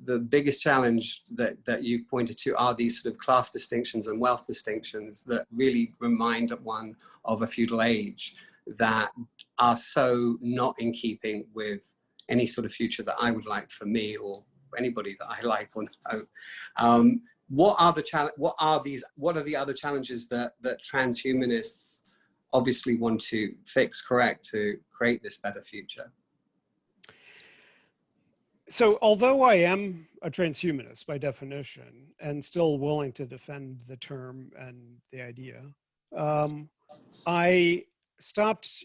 the biggest challenge that you've pointed to are these sort of class distinctions and wealth distinctions that really remind one of a feudal age that are so not in keeping with any sort of future that I would like for me or anybody that I like or know. What are the other challenges that transhumanists obviously want to fix, correct, to create this better future? So although I am a transhumanist by definition and still willing to defend the term and the idea, I stopped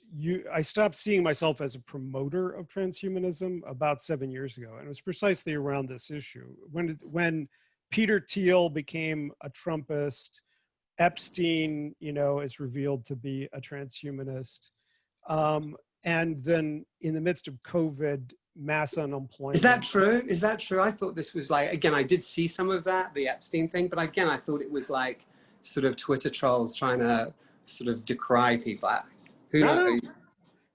seeing myself as a promoter of transhumanism about 7 years ago. And it was precisely around this issue. When Peter Thiel became a Trumpist, Epstein, is revealed to be a transhumanist. And then in the midst of COVID, mass unemployment. Is that true? Is that true? I thought this was like, again, I did see some of that, the Epstein thing, but again, I thought it was like sort of Twitter trolls trying to sort of decry people. Who knows? No.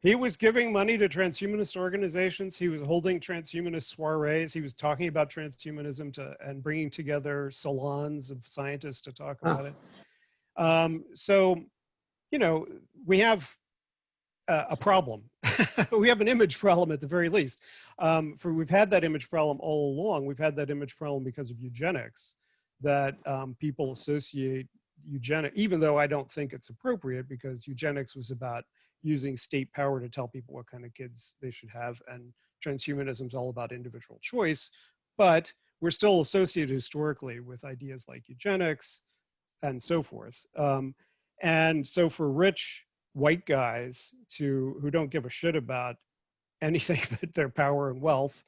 He was giving money to transhumanist organizations. He was holding transhumanist soirees. He was talking about transhumanism and bringing together salons of scientists to talk about it. So, we have a problem. We have an image problem at the very least. We've had that image problem all along. We've had that image problem because of eugenics, that people associate eugenics, even though I don't think it's appropriate, because eugenics was about using state power to tell people what kind of kids they should have, and transhumanism is all about individual choice. But we're still associated historically with ideas like eugenics and so forth. And so for rich white guys who don't give a shit about anything but their power and wealth,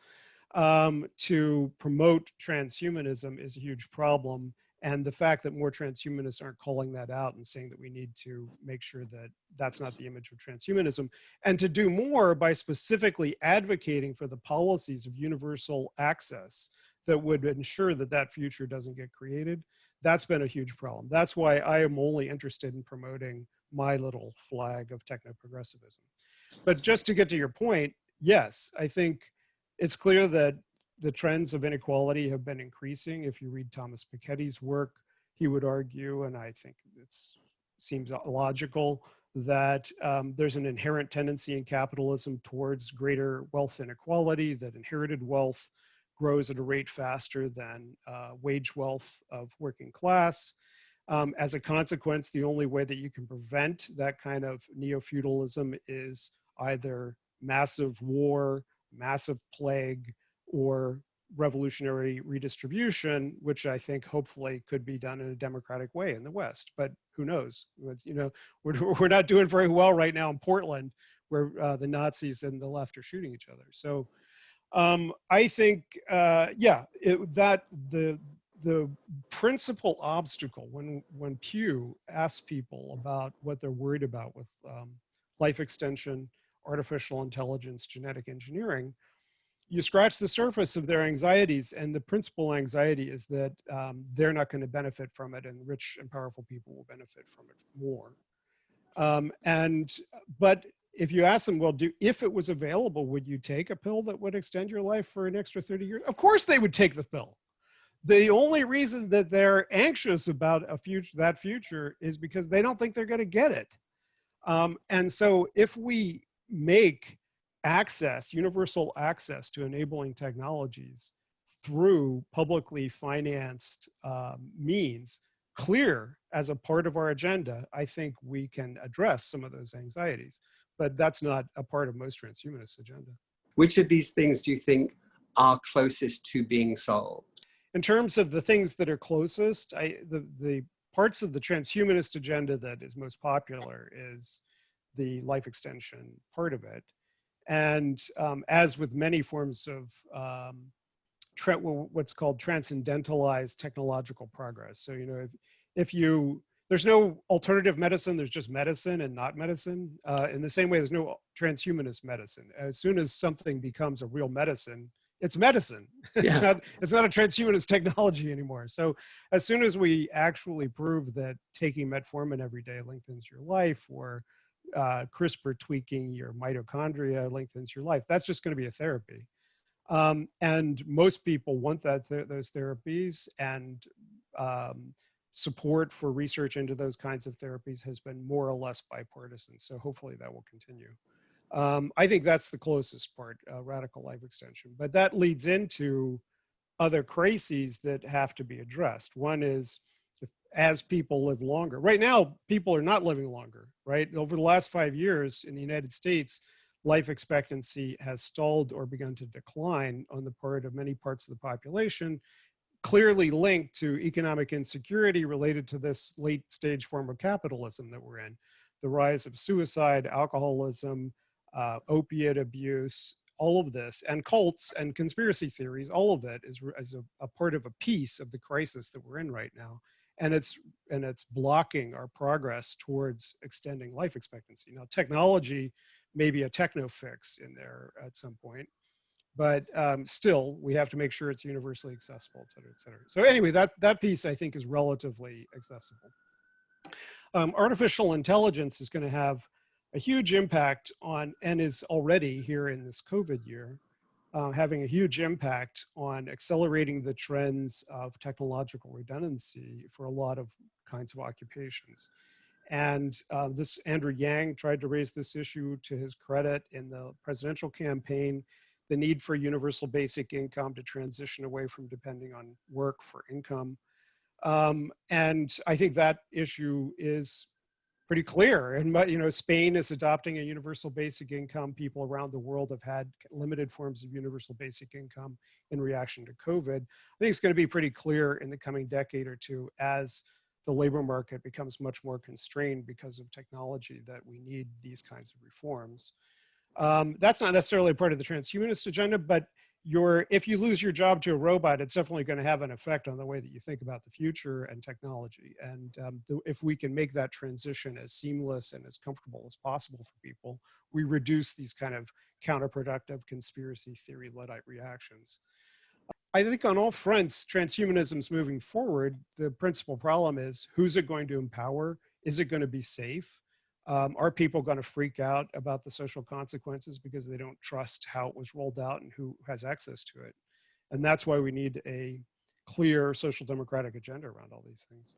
to promote transhumanism is a huge problem. And the fact that more transhumanists aren't calling that out and saying that we need to make sure that that's not the image of transhumanism, and to do more by specifically advocating for the policies of universal access that would ensure that that future doesn't get created, that's been a huge problem. That's why I am only interested in promoting my little flag of techno-progressivism. But just to get to your point, yes, I think it's clear that the trends of inequality have been increasing. If you read Thomas Piketty's work, he would argue, and I think it seems logical, that there's an inherent tendency in capitalism towards greater wealth inequality, that inherited wealth grows at a rate faster than wage wealth of working class. As a consequence, the only way that you can prevent that kind of neo-feudalism is either massive war, massive plague, or revolutionary redistribution, which I think hopefully could be done in a democratic way in the West. But who knows? We're not doing very well right now in Portland, where the Nazis and the left are shooting each other. So I think, the principal obstacle when Pew asks people about what they're worried about with life extension, artificial intelligence, genetic engineering, you scratch the surface of their anxieties, and the principal anxiety is that they're not going to benefit from it, and rich and powerful people will benefit from it more. But if you ask them, well, if it was available, would you take a pill that would extend your life for an extra 30 years? Of course they would take the pill. The only reason that they're anxious about that future is because they don't think they're going to get it. And so if we make universal access to enabling technologies through publicly financed means clear as a part of our agenda, I think we can address some of those anxieties. But that's not a part of most transhumanists' agenda. Which of these things do you think are closest to being solved? In terms of the things that are closest, the parts of the transhumanist agenda that is most popular is the life extension part of it. And as with many forms of what's called transcendentalized technological progress. So, there's no alternative medicine, there's just medicine and not medicine. In the same way, there's no transhumanist medicine. As soon as something becomes a real medicine, it's medicine. It's not a transhumanist technology anymore. So as soon as we actually prove that taking metformin every day lengthens your life, or CRISPR tweaking your mitochondria lengthens your life, that's just going to be a therapy. And most people want those therapies, and support for research into those kinds of therapies has been more or less bipartisan. So hopefully that will continue. I think that's the closest part, radical life extension. But that leads into other crises that have to be addressed. One is, as people live longer. Right now, people are not living longer, right? Over the last 5 years in the United States, life expectancy has stalled or begun to decline on the part of many parts of the population, clearly linked to economic insecurity related to this late stage form of capitalism that we're in. The rise of suicide, alcoholism, opiate abuse, all of this, and cults and conspiracy theories, all of it is a part of a piece of the crisis that we're in right now. And it's blocking our progress towards extending life expectancy. Now, technology may be a techno fix in there at some point, but still, we have to make sure it's universally accessible, et cetera, et cetera. So anyway, that piece I think is relatively accessible. Artificial intelligence is going to have a huge impact on, and is already here in this COVID year, having a huge impact on accelerating the trends of technological redundancy for a lot of kinds of occupations. And this Andrew Yang tried to raise this issue to his credit in the presidential campaign, the need for universal basic income to transition away from depending on work for income. And I think that issue is pretty clear. And Spain is adopting a universal basic income. People around the world have had limited forms of universal basic income in reaction to COVID. I think it's going to be pretty clear in the coming decade or two, as the labor market becomes much more constrained because of technology, that we need these kinds of reforms. That's not necessarily part of the transhumanist agenda, but if you lose your job to a robot, it's definitely going to have an effect on the way that you think about the future and technology. And if we can make that transition as seamless and as comfortable as possible for people, we reduce these kind of counterproductive conspiracy theory Luddite reactions. I think on all fronts, transhumanism's moving forward. The principal problem is, who's it going to empower? Is it going to be safe? Are people going to freak out about the social consequences because they don't trust how it was rolled out and who has access to it? And that's why we need a clear social democratic agenda around all these things.